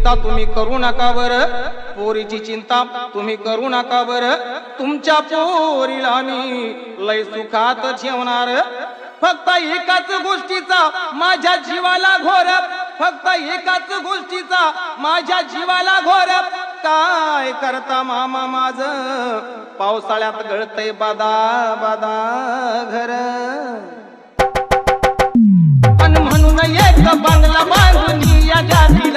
चिंता तुम्ही करू नका बर, पोरीची चिंता तुम्ही करू नका बर, तुमच्या पोरीला मी लय सुखात ठेवणार। फक्त एकाच गोष्टीचा माझ्या जीवाला घोर, फक्त एकाच गोष्टीचा माझ्या जीवाला घोर, काय करता मामा माझ पावसाळ्यात गळतय बादा बादा घर। म्हणून एक बंगला बांधून या जाती